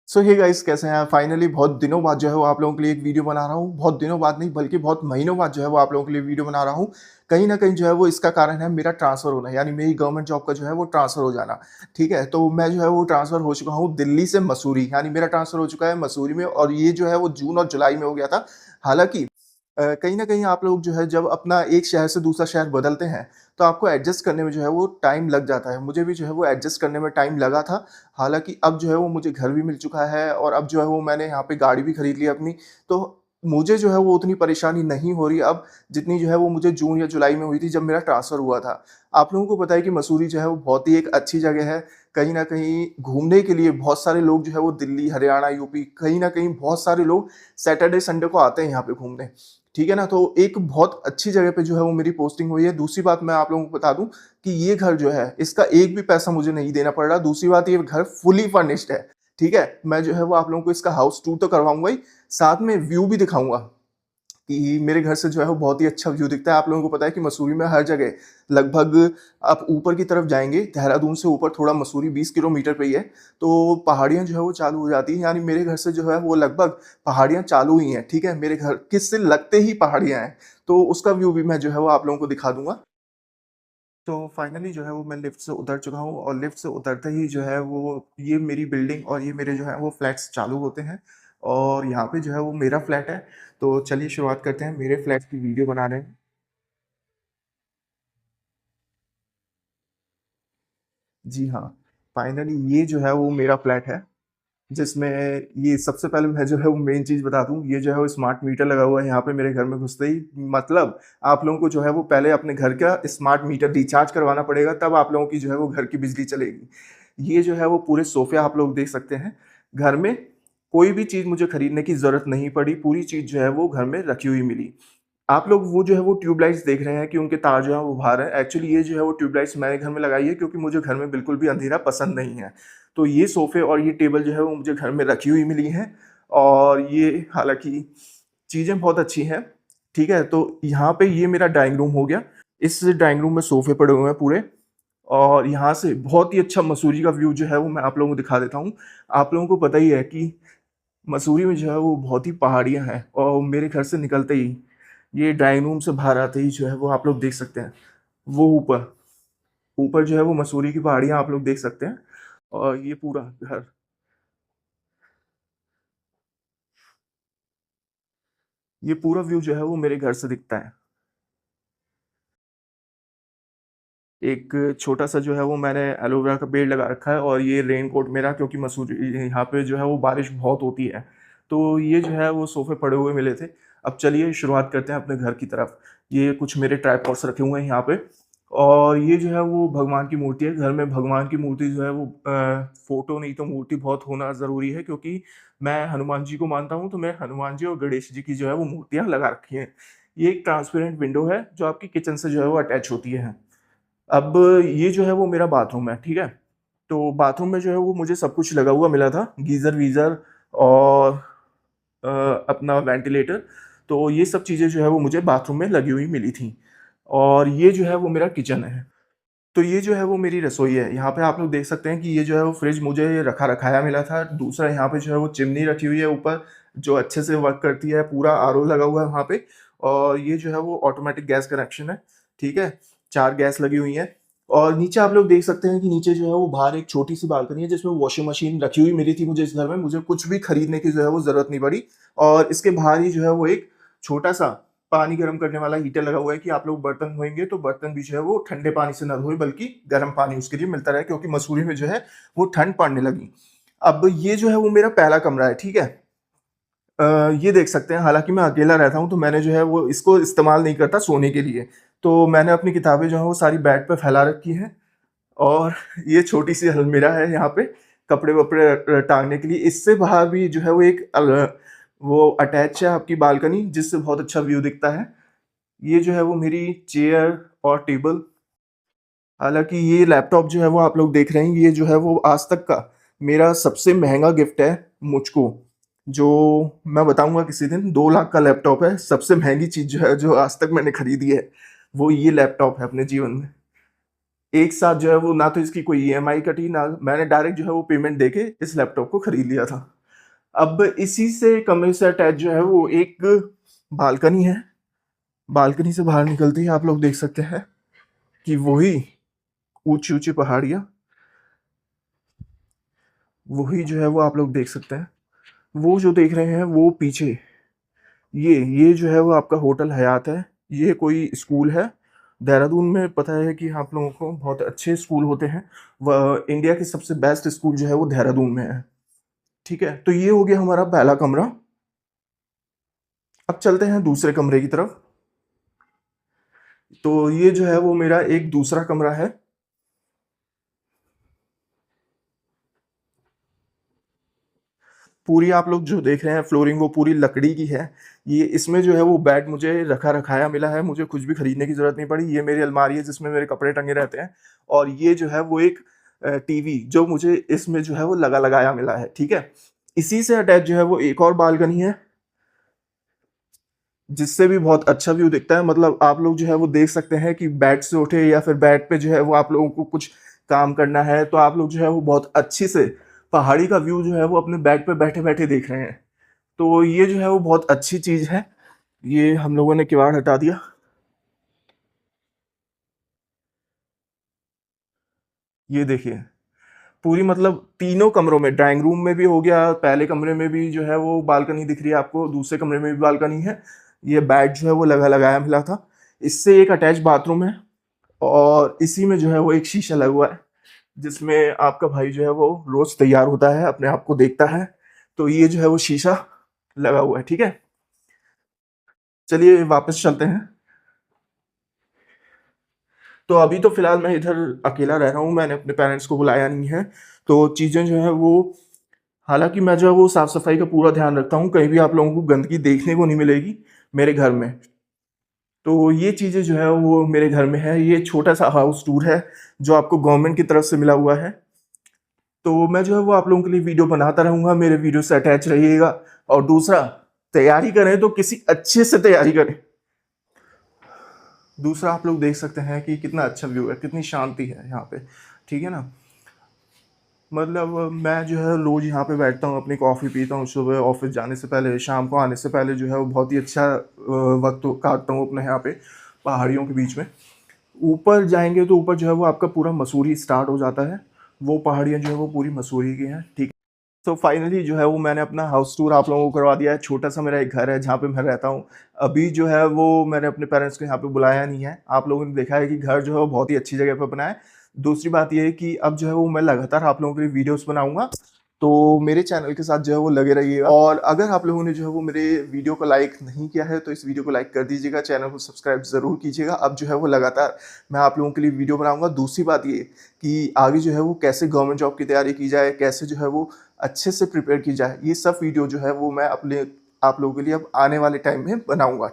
सो hey guys, कैसे हैं आप? फाइनली बहुत दिनों बाद जो है वो आप लोगों के लिए एक वीडियो बना रहा हूँ। बहुत दिनों बाद नहीं बल्कि बहुत महीनों बाद जो है वो आप लोगों के लिए वीडियो बना रहा हूँ। कहीं न कहीं जो है वो इसका कारण है मेरा ट्रांसफ़र होना, यानी मेरी गवर्नमेंट जॉब का जो है वो ट्रांसफ़र हो जाना। ठीक है? तो मैं जो है वो ट्रांसफ़र हो चुका हूँ दिल्ली से मसूरी, यानी मेरा ट्रांसफ़र हो चुका है मसूरी में, और ये जो है वो जून और जुलाई में हो गया था। हालाँकि कहीं न कहीं आप लोग जो है जब अपना एक शहर से दूसरा शहर बदलते हैं, तो आपको एडजस्ट करने में जो है वो टाइम लग जाता है। मुझे भी जो है वो एडजस्ट करने में टाइम लगा था। हालाँकि अब जो है वो मुझे घर भी मिल चुका है, और अब जो है वो मैंने यहाँ पे गाड़ी भी खरीद ली अपनी, तो मुझे जो है वो उतनी परेशानी नहीं हो रही अब, जितनी जो है वो मुझे जून या जुलाई में हुई थी जब मेरा ट्रांसफ़र हुआ था। आप लोगों को पता है कि मसूरी जो है वो बहुत ही एक अच्छी जगह है। कहीं न कहीं घूमने के लिए बहुत सारे लोग जो है वो दिल्ली, हरियाणा, यूपी, कहीं न कहीं बहुत सारे लोग सैटरडे, संडे को आते हैं यहाँ पे घूमने। ठीक है ना? तो एक बहुत अच्छी जगह पे जो है वो मेरी पोस्टिंग हुई है। दूसरी बात मैं आप लोगों को बता दूँ कि ये घर जो है, इसका एक भी पैसा मुझे नहीं देना पड़ रहा। दूसरी बात, ये घर फुली फर्निश्ड है, ठीक है? मैं जो है वो आप लोगों को इसका हाउस टूर तो करवाऊँगा ही, साथ में व्यू भी दिखाऊँगा कि मेरे घर से जो है वो बहुत ही अच्छा व्यू दिखता है। आप लोगों को पता है कि मसूरी में हर जगह लगभग, आप ऊपर की तरफ जाएँगे, देहरादून से ऊपर थोड़ा मसूरी 20 किलोमीटर पे ही है, तो पहाड़ियाँ जो है वो चालू हो जाती हैं। यानी मेरे घर से जो है वो लगभग पहाड़ियाँ चालू ही हैं, ठीक है? मेरे घर के से लगते ही पहाड़ियाँ हैं, तो उसका व्यू भी मैं जो है वो आप लोगों को दिखा दूँगा। तो फाइनली जो है वो मैं लिफ्ट से उतर चुका हूँ, और लिफ्ट से उतरते ही जो है वो ये मेरी बिल्डिंग और ये मेरे जो है वो फ्लैट्स चालू होते हैं, और यहाँ पे जो है वो मेरा फ्लैट है। तो चलिए शुरुआत करते हैं मेरे फ्लैट की वीडियो बनाने में। जी हाँ, फाइनली ये जो है वो मेरा फ्लैट है, जिसमें ये सबसे पहले मैं जो है वो मेन चीज़ बता दूँ, ये जो है वो स्मार्ट मीटर लगा हुआ है यहाँ पे मेरे घर में घुसते ही। मतलब आप लोगों को जो है वो पहले अपने घर का स्मार्ट मीटर रिचार्ज करवाना पड़ेगा, तब आप लोगों की जो है वो घर की बिजली चलेगी। ये जो है वो पूरे सोफ़े आप लोग देख सकते हैं। घर में कोई भी चीज़ मुझे खरीदने की ज़रूरत नहीं पड़ी, पूरी चीज़ जो है वो घर में रखी हुई मिली। आप लोग वो जो है वो ट्यूबलाइट्स देख रहे हैं कि उनके तार जो हैं वो बाहर हैं। एक्चुअली ये जो है वो ट्यूबलाइट्स मैंने घर में लगाई है, क्योंकि मुझे घर में बिल्कुल भी अंधेरा पसंद नहीं है। तो ये सोफ़े और ये टेबल जो है वो मुझे घर में रखी हुई मिली हैं, और ये हालाँकि चीज़ें बहुत अच्छी हैं, ठीक है? तो यहाँ पे ये मेरा ड्राइंग रूम हो गया। इस ड्राइंग रूम में सोफ़े पड़े हुए हैं पूरे, और यहाँ से बहुत ही अच्छा मसूरी का व्यू जो है वो मैं आप लोगों को दिखा देता हूँ। आप लोगों को पता ही है कि मसूरी में जो है वो बहुत ही पहाड़ियाँ हैं, और मेरे घर से निकलते ही, ये ड्राइंग रूम से बाहर आते ही जो है वो आप लोग देख सकते हैं, वो ऊपर, ऊपर जो है वो मसूरी की पहाड़ियाँ आप लोग देख सकते हैं, और ये पूरा घर, ये पूरा व्यू जो है वो मेरे घर से दिखता है। एक छोटा-सा जो है वो मैंने एलोवेरा का पेड़ लगा रखा है, और ये रेनकोट मेरा, क्योंकि मसूरी यहाँ पे जो है वो बारिश बहुत होती है। तो ये जो है वो सोफ़े पड़े हुए मिले थे। अब चलिए शुरुआत करते हैं अपने घर की तरफ। ये कुछ मेरे ट्राइपॉड्स रखे हुए हैं यहाँ पे, और ये जो है वो भगवान की मूर्ति है। घर में भगवान की मूर्ति जो है वो फ़ोटो नहीं तो मूर्ति बहुत होना ज़रूरी है, क्योंकि मैं हनुमान जी को मानता हूँ, तो मैं हनुमान जी और गणेश जी की जो है वो मूर्तियाँ लगा रखी हैं। ये एक ट्रांसपेरेंट विंडो है जो आपकी किचन से जो है वो अटैच होती है। अब ये जो है वो मेरा बाथरूम है, ठीक है? तो बाथरूम में जो है वो मुझे सब कुछ लगा हुआ मिला था, गीज़र-वीज़र और अ, अपना वेंटिलेटर। तो ये सब चीज़ें जो है वो मुझे बाथरूम में लगी हुई मिली थी, और ये जो है वो मेरा किचन है। तो ये जो है वो मेरी रसोई है। यहाँ पे आप लोग देख सकते हैं कि ये जो है वो फ्रिज मुझे रखा-रखाया मिला था। दूसरा यहाँ पे जो है वो चिमनी रखी हुई है ऊपर, जो अच्छे से वर्क करती है। पूरा आरओ लगा हुआ है वहाँ पे, और ये जो है वो ऑटोमैटिक गैस कनेक्शन है, ठीक है? 4 गैस लगी हुई हैं, और नीचे आप लोग देख सकते हैं कि नीचे जो है वो बाहर एक छोटी-सी बालकनी है, जिसमें वॉशिंग मशीन रखी हुई मिली थी मुझे इस घर में। मुझे कुछ भी खरीदने की जो है वो ज़रूरत नहीं पड़ी, और इसके बाहर ही जो है वो एक छोटा-सा पानी गर्म करने वाला हीटर लगा हुआ है, कि आप लोग बर्तन धोएँगे तो बर्तन भी जो है वो ठंडे पानी से ना धोएँ, बल्कि गर्म पानी उसके लिए मिलता रहे, क्योंकि मसूरी में जो है वो ठंड पड़ने लगी। अब ये जो है वो मेरा पहला कमरा है, ठीक है? ये देख सकते हैं, हालाँकि मैं अकेला रहता हूँ, तो मैंने जो है वो इसको इस्तेमाल नहीं करता सोने के लिए। तो मैंने अपनी किताबें जो हैं वो सारी बेड पे फैला रखी हैं, और ये छोटी-सी अलमीरा है यहाँ पे, कपड़े-वपड़े टाँगने के लिए। इससे बाहर भी जो है वो एक वो अटैच है आपकी बालकनी, जिससे बहुत अच्छा व्यू दिखता है। ये जो है वो मेरी चेयर और टेबल, हालाँकि ये लैपटॉप जो है वो आप लोग देख रहे हैं, ये जो है वो आज तक का मेरा सबसे महँगा गिफ्ट है मुझको, जो मैं बताऊँगा किसी दिन। 2 लाख का लैपटॉप है, सबसे महँगी चीज़ जो है जो आज तक मैंने खरीदी है, वो ये लैपटॉप है अपने जीवन में। एक साथ जो है वो ना तो इसकी कोई ईएमआई कटी, ना मैंने डायरेक्ट जो है वो पेमेंट देके इस लैपटॉप को खरीद लिया था। अब इसी से कमरे से अटैच जो है वो एक बालकनी है। बालकनी से बाहर निकलते ही आप लोग देख सकते हैं कि वही ऊंची ऊंची पहाड़ियाँ, वही जो है वो आप लोग देख सकते हैं। वो जो देख रहे हैं वो पीछे, ये जो है वो आपका होटल हयात है। ये कोई स्कूल है देहरादून में। पता है कि आप लोगों को बहुत अच्छे स्कूल होते हैं, वह इंडिया के सबसे बेस्ट स्कूल जो है वो देहरादून में है। ठीक है, तो ये हो गया हमारा पहला कमरा। अब चलते हैं दूसरे कमरे की तरफ। तो ये जो है वो मेरा एक दूसरा कमरा है। पूरी आप लोग जो देख रहे हैं फ्लोरिंग वो पूरी लकड़ी की है। ये इसमें जो है वो बेड मुझे रखा रखाया मिला है, मुझे कुछ भी खरीदने की ज़रूरत नहीं पड़ी। ये मेरी अलमारी है जिसमें मेरे कपड़े टंगे रहते हैं। और ये जो है वो एक टीवी जो मुझे इसमें जो है वो लगा लगाया मिला है। ठीक है, इसी से अटैच जो है वो एक और बालकनी है जिससे भी बहुत अच्छा व्यू दिखता है। मतलब आप लोग जो है वो देख सकते हैं कि बेड से उठे या फिर बेड पे जो है वो आप लोगों को कुछ काम करना है तो आप लोग जो है वो बहुत अच्छी से पहाड़ी का व्यू जो है वो अपने बेड पे बैठे बैठे देख रहे हैं। तो ये जो है वो बहुत अच्छी चीज़ है। ये हम लोगों ने किवाड़ हटा दिया। ये देखिए, पूरी मतलब तीनों कमरों में, ड्राइंग रूम में भी हो गया, पहले कमरे में भी जो है वो बालकनी दिख रही है आपको, दूसरे कमरे में भी बालकनी है। ये बेड जो है वो लगा लगाया मिला था। इससे एक अटैच बाथरूम है और इसी में जो है वो एक शीशा लगा हुआ है जिसमें आपका भाई जो है वो रोज तैयार होता है, अपने आप को देखता है। तो ये जो है वो शीशा लगा हुआ है। ठीक है, चलिए वापस चलते हैं। तो अभी तो फिलहाल मैं इधर अकेला रह रहा हूँ, मैंने अपने पेरेंट्स को बुलाया नहीं है। तो चीज़ें जो है वो, हालांकि मैं जो है वो साफ सफाई का पूरा ध्यान रखता हूँ, कहीं भी आप लोगों को गंदगी देखने को नहीं मिलेगी मेरे घर में। तो ये चीज़ें जो है वो मेरे घर में है। ये छोटा सा हाउस टूर है जो आपको गवर्नमेंट की तरफ से मिला हुआ है। तो मैं जो है वो आप लोगों के लिए वीडियो बनाता रहूँगा, मेरे वीडियो से अटैच रहिएगा। और दूसरा, तैयारी करें तो किसी अच्छे से तैयारी करें। दूसरा, आप लोग देख सकते हैं कि कितना अच्छा व्यू है, कितनी शांति है यहाँ पे। ठीक है ना, मतलब मैं जो है रोज़ यहाँ पे बैठता हूँ, अपनी कॉफ़ी पीता हूँ, सुबह ऑफिस जाने से पहले, शाम को आने से पहले जो है वो बहुत ही अच्छा वक्त काटता हूँ अपने यहाँ पे पहाड़ियों के बीच में। ऊपर जाएंगे तो ऊपर जो है वो आपका पूरा मसूरी स्टार्ट हो जाता है। वो पहाड़ियाँ जो है वो पूरी मसूरी की हैं। ठीक है, तो फाइनली जो है वो मैंने अपना हाउस टूर आप लोगों को करवा दिया है। छोटा सा मेरा एक घर है जहाँ पे मैं रहता हूँ। अभी जो है वो मैंने अपने पेरेंट्स को यहाँ पे बुलाया नहीं है। आप लोगों ने देखा है कि घर जो है वो बहुत ही अच्छी जगह पे बना है। दूसरी बात ये है कि अब जो है वो मैं लगातार आप लोगों के लिए वीडियोस बनाऊंगा। तो मेरे चैनल के साथ जो है वो लगे रहिएगा। और अगर आप लोगों ने जो है वो मेरे वीडियो को लाइक नहीं किया है तो इस वीडियो को लाइक कर दीजिएगा, चैनल को सब्सक्राइब ज़रूर कीजिएगा। अब जो है वो लगातार मैं आप लोगों के लिए वीडियो बनाऊंगा। दूसरी बात ये कि आगे जो है वो कैसे गवर्नमेंट जॉब की तैयारी की जाए, कैसे जो है वो अच्छे से प्रिपेयर की जाए, ये सब वीडियो जो है वो मैं अपने आप लोगों के लिए अब आने वाले टाइम में बनाऊंगा।